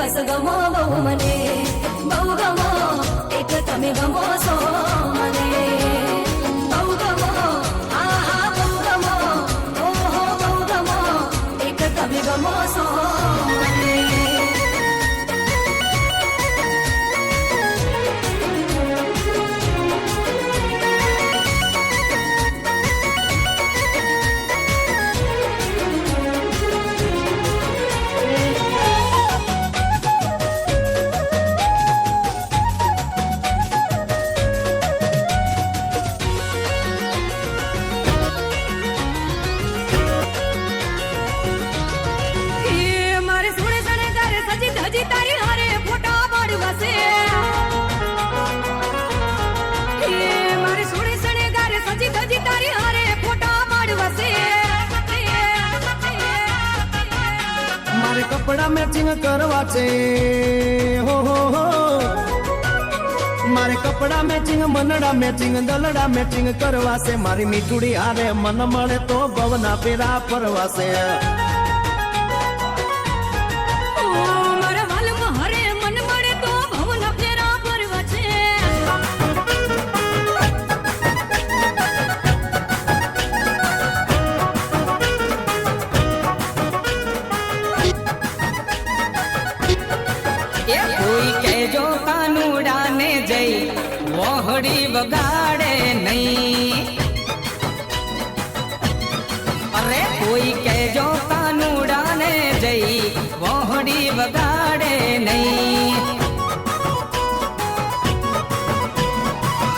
દિવસ ગમો બહુ મને, બહુ ગમો એક તમે ગમો છો મને, બહુ ગમો આહા બહુ ગમો, ઓહો બહુ ગમો એક તમે ગમો છો મને. કપડા મેચિંગ કરવા છે હો મારે કપડા મેચિંગ મનડા મેચિંગ દલડા મેચિંગ કરવા છે મારી મીઠુડી હારે મન મળે તો ભવના પેરા ફરવા છે. વહોડી વગાડે નહીં, અરે કોઈ કેજો કાનુડાને જઈ વહોડી વગાડે નહીં.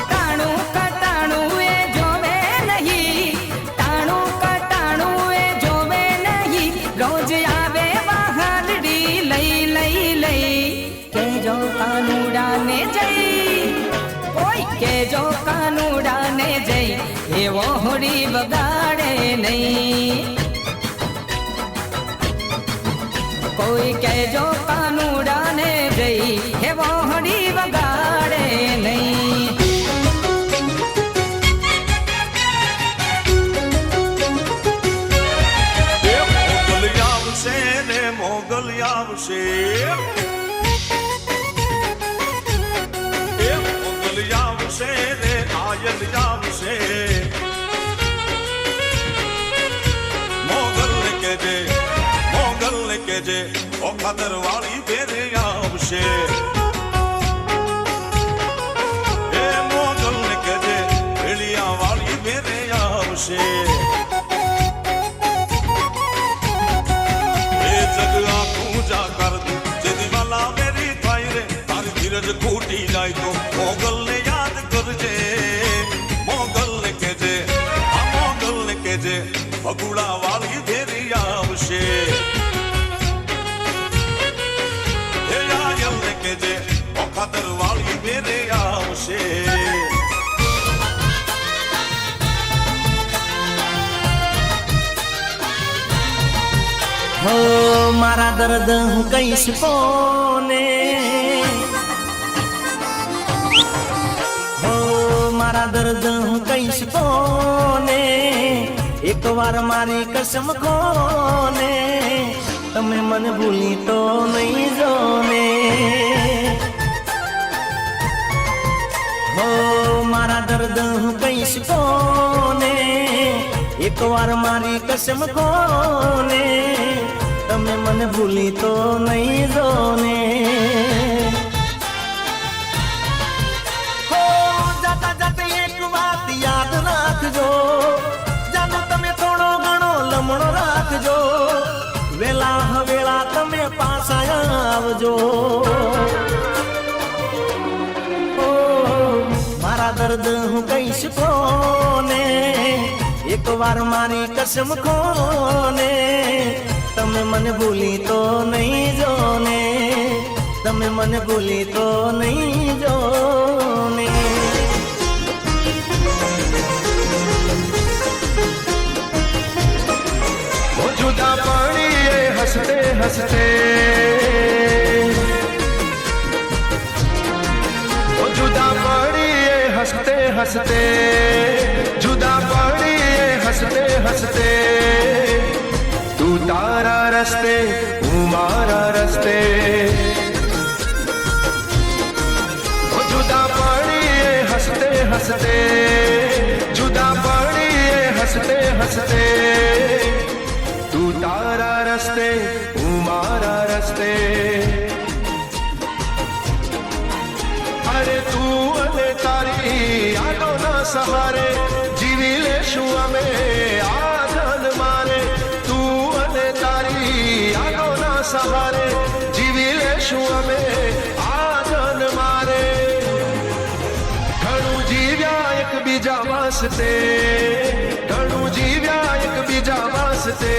ટાણું કટાણું એ જોવે નહીં, ટાણું કટાણું એ જોવે નહીં, રોજ આવે બહારડી લઈ લઈ લઈ કેજો કાનુડાને જઈ, કેજો કાનુડાને જઈ એ વહોડી વગાડે નહીં. કોઈ કેજો કાનુડાને જઈ એ વહોડી વગાડે નહીં. મોગલ આવશે ને મોગલ આવશે, આવશે રે આયલ આવશે, મોગલ ને કેજે ઓખાદર વાળી બેરે આવશે, એ મોગલ ને કેજે વેલિયા વાળી બેરે આવશે. એ જગ આખું જા કર દું જે દિવાલા મેરી થાય રે તારી ધીરજ ખૂટી જાય તો મોગલ ને યાદ કરજે, મોગલ ને કેજે આ મોગલ ને કેજે ભગુડા વાળી ભેરી આવશે, હે આયલ ને કેજે ઓખાદર વાળી ભેરે આવશે. હો મારા દર્દ હું કહીશ કોને, હો મારા દર્દ હું કહીશ કોને, એક વાર મારી કસમ કોને તમે મને ભૂલી તો નહીં જો ને. હો મારા દર્દ હું કહીશ કોને, એક વાર મારી કસમ કોને તમે મને ભૂલી તો નહીં જો ને. હો જાતા જાતા એક વાત યાદ રાખજો, જાનો તમે થોડો ઘણો લમણો રાખજો, વેલા હવેળા તમે પાછા આવજો. મારા દર્દ હું કહીશ કોને, એક વાર મારી કસમ કોને તમે મને ભૂલી તો નહીં જો ને, તમે મને ભૂલી તો નહીં જો ને. જુદા પડીએ હસતે હસતે, જુદા પડીએ હસતે હસતે, જુદા પડીએ હસતે હસતે, તું તારા રસ્તે હું મારા રસ્તે, હસતે જુદા પડીએ હસતે હસતે તું તારા રસ્તે હું મારા રસ્તે અરે તું અને તારી યાદોના સહારે જીવી લેશું અમે આ જન મારે તું અને તારી યાદોના સહારે જીવી લેશું અમે આ જન મારે ઘણું જીવ્યા એકબીજા વાસ્તે ઘણું જીવ્યા એકબીજા વાસ્તે